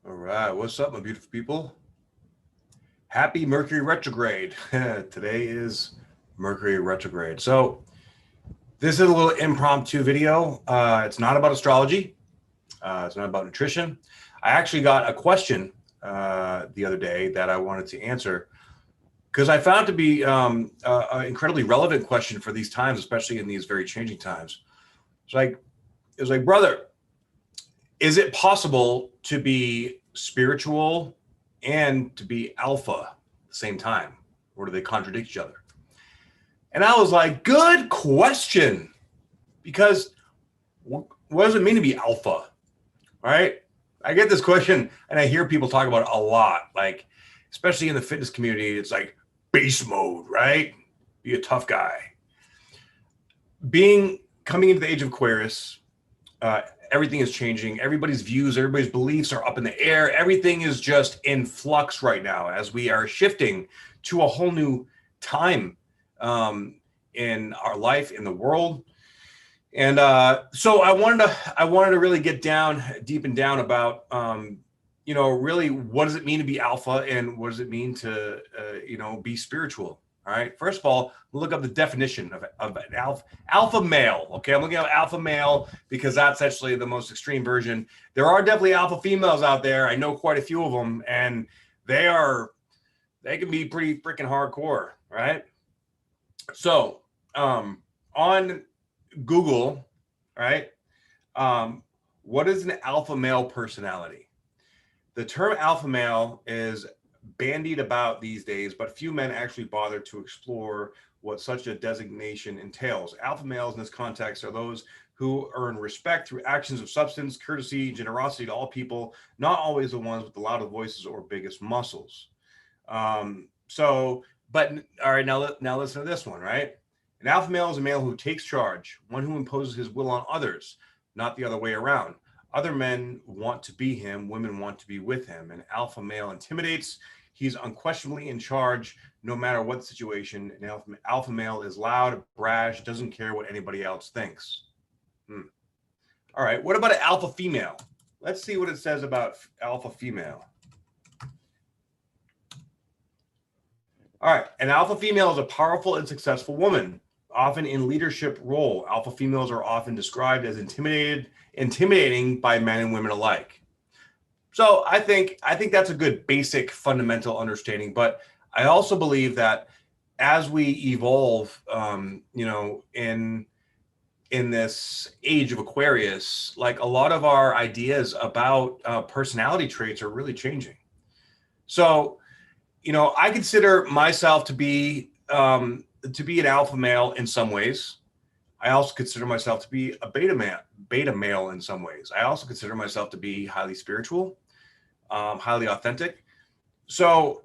All right, what's up, my beautiful people? Happy Mercury retrograde. Today is Mercury retrograde. So this is a little impromptu video. It's not about astrology. It's not about nutrition. I actually got a question the other day that I wanted to answer because I found it to be an incredibly relevant question for these times, especially in these very changing times. It was like, brother, is it possible to be spiritual and to be alpha at the same time? Or do they contradict each other? And I was like, good question. Because what does it mean to be alpha? Right? I get this question and I hear people talk about it a lot. Like, especially in the fitness community, it's like beast mode, right? Be a tough guy. Coming into the age of Aquarius, everything is changing. Everybody's views, everybody's beliefs are up in the air. Everything is just in flux right now as we are shifting to a whole new time in our life, in the world. And so I wanted to really get deep and down about, really what does it mean to be alpha and what does it mean to, be spiritual? All right. First of all, look up the definition of an alpha male. Okay. I'm looking at alpha male because that's actually the most extreme version. There are definitely alpha females out there. I know quite a few of them, and they can be pretty freaking hardcore. Right. So, on Google, right. What is an alpha male personality? The term alpha male is bandied about these days, but few men actually bother to explore what such a designation entails. Alpha males in this context are those who earn respect through actions of substance, courtesy, generosity to all people, not always the ones with the loudest voices or biggest muscles. But all right, now listen to this one, right? An alpha male is a male who takes charge, one who imposes his will on others, not the other way around. Other men want to be him, women want to be with him. An alpha male intimidates. He's unquestionably in charge, no matter what the situation. An alpha male is loud, brash, doesn't care what anybody else thinks. All right, what about an alpha female? Let's see what it says about alpha female. All right, an alpha female is a powerful and successful woman, often in leadership role. Alpha females are often described as intimidating by men and women alike. So I think that's a good basic fundamental understanding. But I also believe that as we evolve, in this age of Aquarius, like a lot of our ideas about personality traits are really changing. So, I consider myself to be an alpha male in some ways. I also consider myself to be a beta male in some ways. I also consider myself to be highly spiritual, highly authentic. So,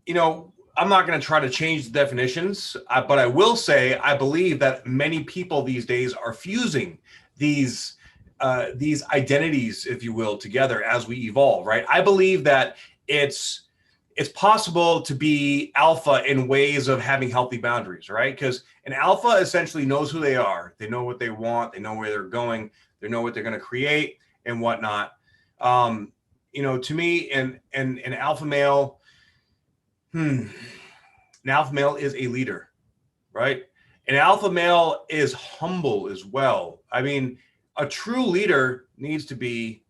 I'm not going to try to change the definitions, but I will say I believe that many people these days are fusing these identities, if you will, together as we evolve, right? I believe that it's possible to be alpha in ways of having healthy boundaries, right? Because an alpha essentially knows who they are. They know what they want. They know where they're going. They know what they're going to create and whatnot. To me, an alpha male, an alpha male is a leader, right? An alpha male is humble as well. I mean, a true leader needs to be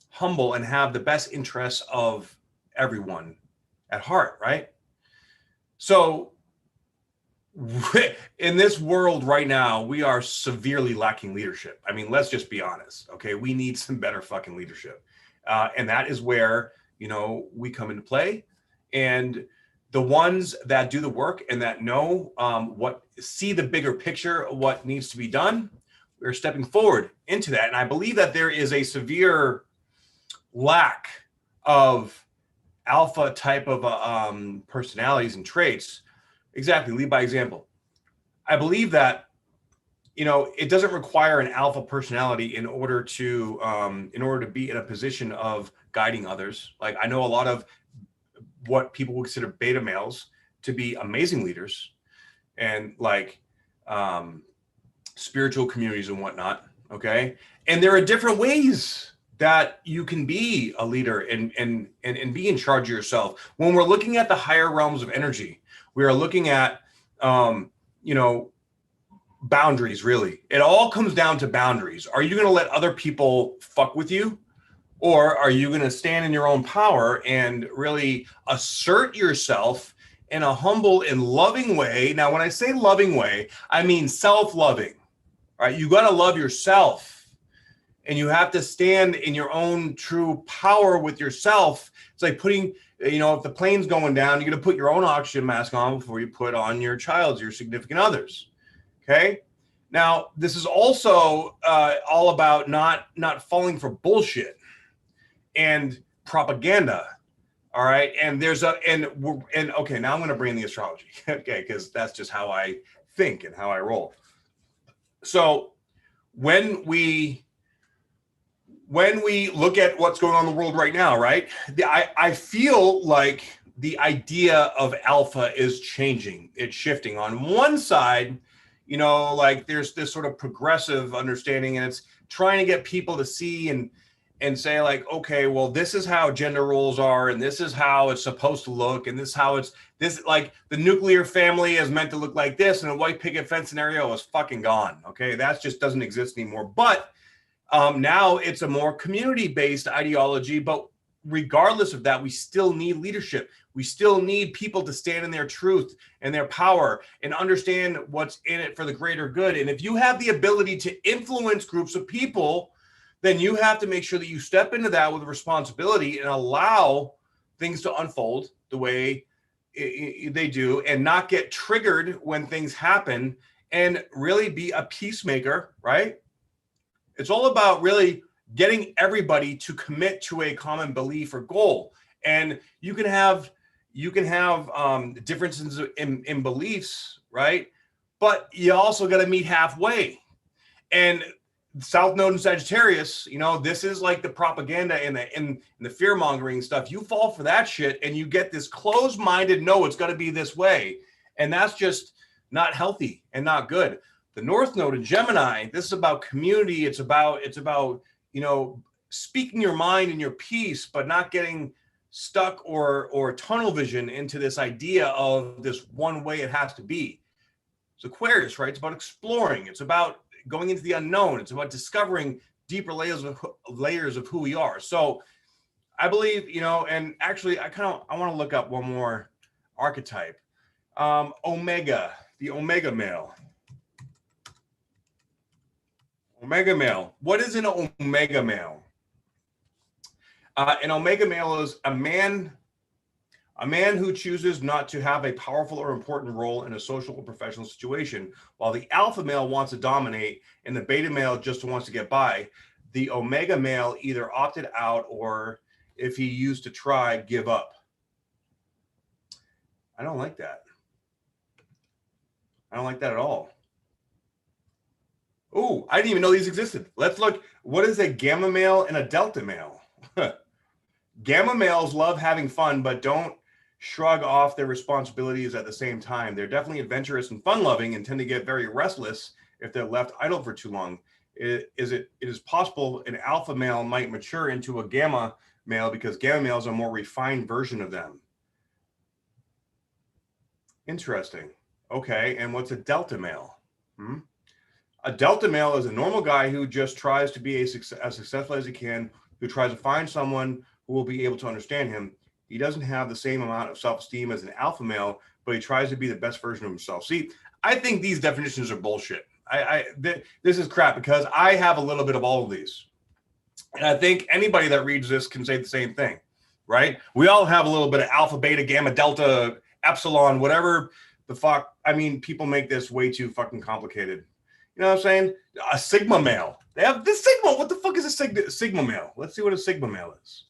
humble and have the best interests of everyone at heart, right? So in this world right now, we are severely lacking leadership. I mean, let's just be honest, okay? We need some better fucking leadership. And that is where, we come into play. And the ones that do the work and that know see the bigger picture of what needs to be done, we're stepping forward into that. And I believe that there is a severe lack of alpha type of personalities and traits. Exactly, lead by example. I believe that it doesn't require an alpha personality in order to be in a position of guiding others. Like, I know a lot of what people would consider beta males to be amazing leaders and like spiritual communities and whatnot. Okay. And there are different ways that you can be a leader and be in charge of yourself. When we're looking at the higher realms of energy, we are looking at, boundaries. Really, it all comes down to boundaries. Are you going to let other people fuck with you, or are you going to stand in your own power and really assert yourself in a humble and loving way? Now, when I say loving way, I mean self-loving. Right? You got to love yourself, and you have to stand in your own true power with yourself. It's like putting, if the plane's going down, you're going to put your own oxygen mask on before you put on your child's, your significant others. Okay. Now, this is also all about not falling for bullshit and propaganda. All right. And okay, now I'm going to bring in the astrology. Okay. Because that's just how I think and how I roll. So when we look at what's going on in the world right now, right, I feel like the idea of alpha is changing. It's shifting. On one side, like there's this sort of progressive understanding, and it's trying to get people to see and say like, okay, well, this is how gender roles are, and this is how it's supposed to look, and this is how this like the nuclear family is meant to look like this, and a white picket fence scenario is fucking gone. Okay, that just doesn't exist anymore. But now it's a more community-based ideology. But regardless of that, we still need leadership. We still need people to stand in their truth and their power and understand what's in it for the greater good. And if you have the ability to influence groups of people, then you have to make sure that you step into that with responsibility and allow things to unfold the way they do, and not get triggered when things happen, and really be a peacemaker, right? It's all about really getting everybody to commit to a common belief or goal. And you can have differences in beliefs, right? But you also got to meet halfway. And South Node in Sagittarius, this is like the propaganda and the fear mongering stuff. You fall for that shit, and you get this closed-minded, no, it's got to be this way, and that's just not healthy and not good. The North Node in Gemini, this is about community. It's about speaking your mind and your piece, but not getting stuck or tunnel vision into this idea of this one way it has to be. It's Aquarius, right? It's about exploring. It's about going into the unknown. It's about discovering deeper layers of who we are. So I believe, and actually I want to look up one more archetype. Omega, the Omega male. Omega male. What is an Omega male? An Omega male is a man who chooses not to have a powerful or important role in a social or professional situation, while the alpha male wants to dominate and the beta male just wants to get by. The Omega male either opted out, or if he used to try, give up. I don't like that. I don't like that at all. Oh, I didn't even know these existed. Let's look. What is a gamma male and a delta male? Gamma males love having fun, but don't shrug off their responsibilities at the same time. They're definitely adventurous and fun-loving, and tend to get very restless if they're left idle for too long. It is possible an alpha male might mature into a gamma male because gamma males are a more refined version of them. Interesting. Okay, and what's a delta male? A delta male is a normal guy who just tries to be as successful as he can, who tries to find someone who will be able to understand him. He doesn't have the same amount of self-esteem as an alpha male, but he tries to be the best version of himself. See, I think these definitions are bullshit. This is crap, because I have a little bit of all of these. And I think anybody that reads this can say the same thing, right? We all have a little bit of alpha, beta, gamma, delta, epsilon, whatever the fuck. I mean, people make this way too fucking complicated. You know what I'm saying? A sigma male. They have this sigma. What the fuck is a sigma male? Let's see what a sigma male is.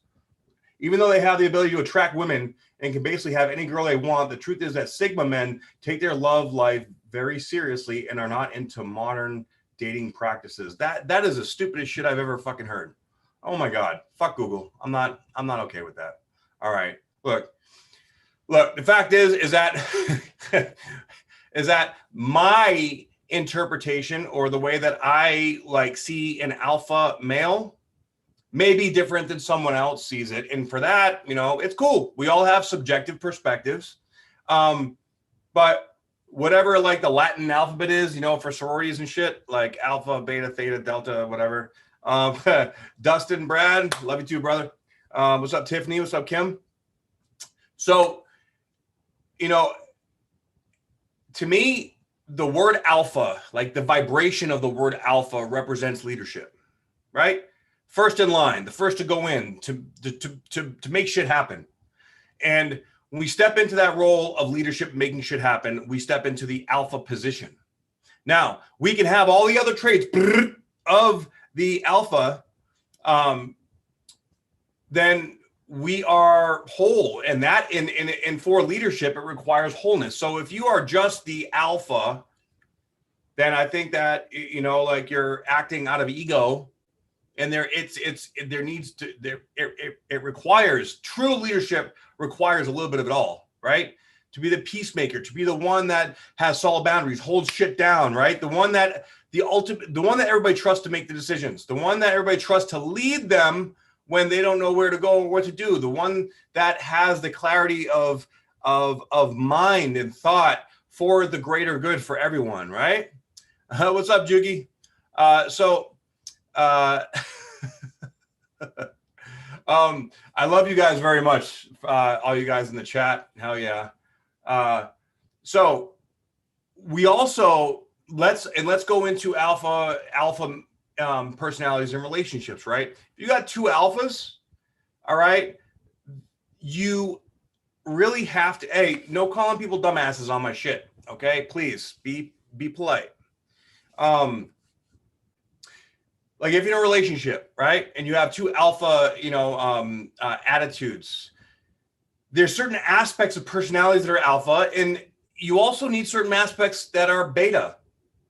Even though they have the ability to attract women and can basically have any girl they want, the truth is that sigma men take their love life very seriously and are not into modern dating practices. That is the stupidest shit I've ever fucking heard. Oh my God. Fuck Google. I'm not okay with that. All right. Look, the fact is that is that my interpretation, or the way that I like see an alpha male, may be different than someone else sees it. And for that, it's cool. We all have subjective perspectives. But whatever like the Latin alphabet is, for sororities and shit, like alpha, beta, theta, delta, whatever. Dustin, Brad, love you too, brother. What's up, Tiffany? What's up, Kim? So, to me, the word alpha, like the vibration of the word alpha, represents leadership, right? First in line, the first to go in, to make shit happen. And when we step into that role of leadership, making shit happen, we step into the alpha position. Now, we can have all the other traits of the alpha, then we are whole. And that in for leadership, it requires wholeness. So if you are just the alpha, then I think that, like you're acting out of ego. And it requires, true leadership requires a little bit of it all, right? To be the peacemaker, to be the one that has solid boundaries, holds shit down, right? The one that everybody trusts to make the decisions, the one that everybody trusts to lead them when they don't know where to go or what to do, the one that has the clarity of mind and thought for the greater good for everyone, right? What's up, Jugi? I love you guys very much. All you guys in the chat. Hell yeah. So we also let's go into alpha personalities and relationships, right? If you got two alphas, all right, you really have to, hey, no calling people dumbasses on my shit. Okay. Please be polite. Like if you're in a relationship, right, and you have two alpha, attitudes, there's certain aspects of personalities that are alpha, and you also need certain aspects that are beta,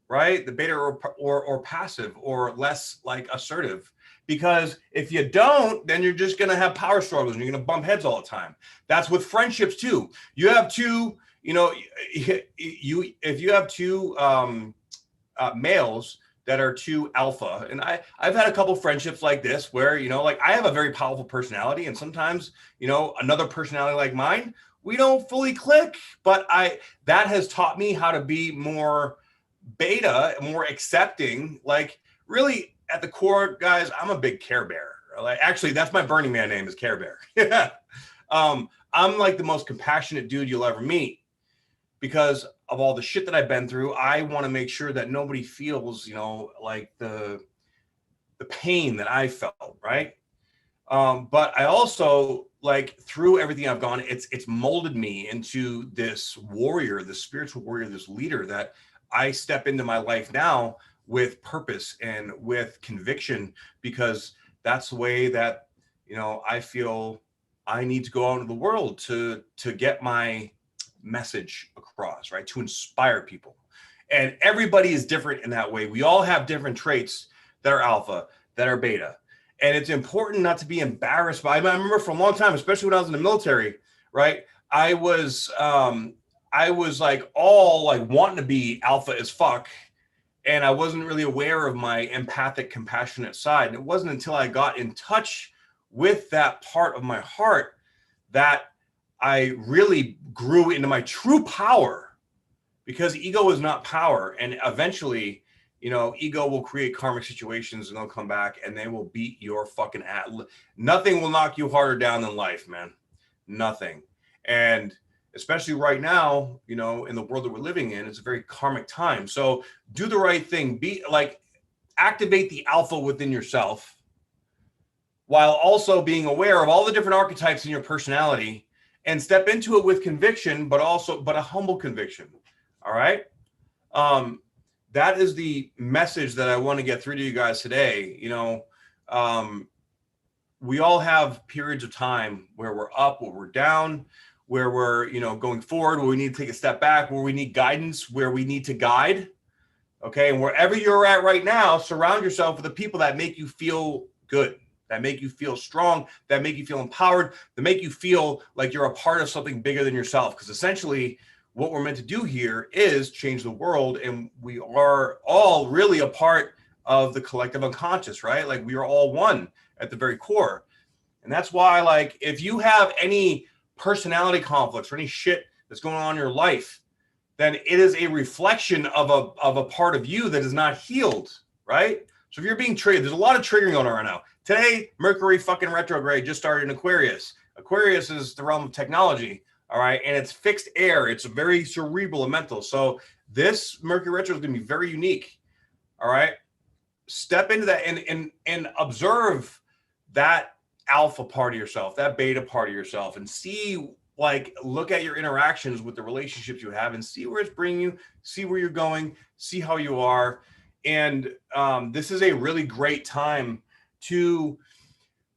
right? The beta or passive or less like assertive. Because if you don't, then you're just going to have power struggles and you're going to bump heads all the time. That's with friendships too. You have two, if you have two males that are too alpha. And I've had a couple friendships like this where, like I have a very powerful personality, and sometimes, another personality like mine, we don't fully click, but that has taught me how to be more beta, more accepting. Like really at the core, guys, I'm a big Care Bear. Like actually that's my Burning Man name is Care Bear. I'm like the most compassionate dude you'll ever meet. Because of all the shit that I've been through, I want to make sure that nobody feels, like the pain that I felt, right? But I also, like, through everything I've gone, it's molded me into this warrior, this spiritual warrior, this leader that I step into my life now with purpose and with conviction, because that's the way that, I feel I need to go out into the world to get my message across, right? To inspire people. And everybody is different in that way. We all have different traits that are alpha, that are beta. And it's important not to be embarrassed by. I remember for a long time, especially when I was in the military, right? I was like all like wanting to be alpha as fuck. And I wasn't really aware of my empathic, compassionate side. And it wasn't until I got in touch with that part of my heart that I really grew into my true power, because ego is not power. And eventually, ego will create karmic situations and they'll come back and they will beat your fucking ass. Nothing will knock you harder down than life, man. Nothing. And especially right now, in the world that we're living in, it's a very karmic time. So do the right thing. Activate the alpha within yourself while also being aware of all the different archetypes in your personality, and step into it with conviction, but a humble conviction. All right. That is the message that I want to get through to you guys today. We all have periods of time where we're up, where we're down, where we're, going forward, where we need to take a step back, where we need guidance, where we need to guide. Okay. And wherever you're at right now, surround yourself with the people that make you feel good, that make you feel strong, that make you feel empowered, that make you feel like you're a part of something bigger than yourself. Because essentially what we're meant to do here is change the world. And we are all really a part of the collective unconscious, right? Like we are all one at the very core. And that's why, like, if you have any personality conflicts or any shit that's going on in your life, then it is a reflection of a part of you that is not healed, right? So if you're being triggered, there's a lot of triggering on right now. Today, Mercury fucking retrograde just started in Aquarius. Aquarius is the realm of technology, all right? And it's fixed air. It's very cerebral and mental. So this Mercury retro is going to be very unique, all right? Step into that and observe that alpha part of yourself, that beta part of yourself, and see, like, look at your interactions with the relationships you have and see where it's bringing you, see where you're going, see how you are. And this is a really great time to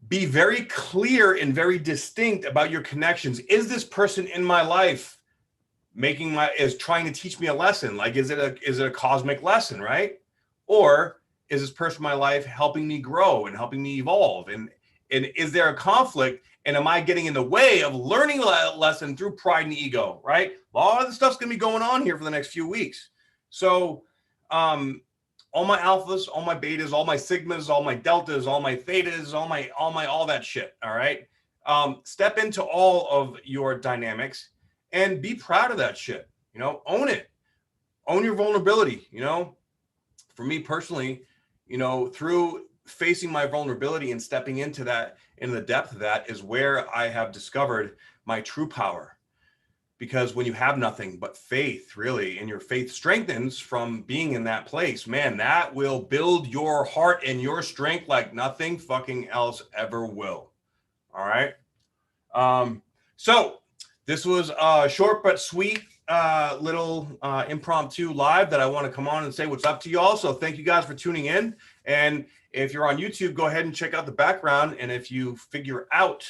be very clear and very distinct about your connections. Is this person in my life is trying to teach me a lesson? Like, is it a cosmic lesson, right? Or is this person in my life helping me grow and helping me evolve? And is there a conflict? And am I getting in the way of learning a lesson through pride and ego, right? A lot of the stuff's going to be going on here for the next few weeks. So all my alphas, all my betas, all my sigmas, all my deltas, all my thetas, all that shit, all right? Step into all of your dynamics and be proud of that shit, you know, own it. Own your vulnerability, you know? For me personally, you know, through facing my vulnerability and stepping into that, in the depth of that, is where I have discovered my true power. Because when you have nothing but faith, really, and your faith strengthens from being in that place, man, that will build your heart and your strength like nothing fucking else ever will. All right. So this was a short but sweet little impromptu live that I want to come on and say what's up to you all. So thank you guys for tuning in. And if you're on YouTube, go ahead and check out the background. And if you figure out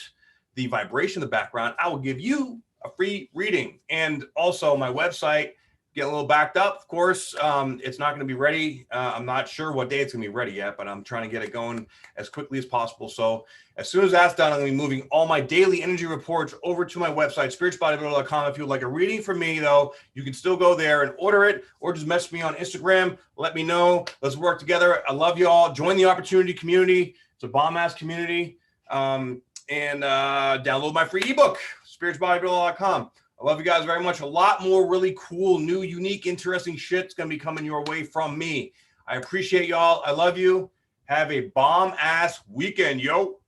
the vibration of the background, I will give you a free reading. And also my website, getting a little backed up. Of course, it's not going to be ready. I'm not sure what day it's going to be ready yet, but I'm trying to get it going as quickly as possible. So as soon as that's done, I'm going to be moving all my daily energy reports over to my website, spiritualbodybuilder.com. If you'd like a reading from me, though, you can still go there and order it, or just message me on Instagram. Let me know. Let's work together. I love you all. Join the opportunity community. It's a bomb-ass community. And download my free ebook, spiritualbodybuilder.com. I love you guys very much. A lot more really cool, new, unique, interesting shit's going to be coming your way from me. I appreciate y'all. I love you. Have a bomb-ass weekend, yo.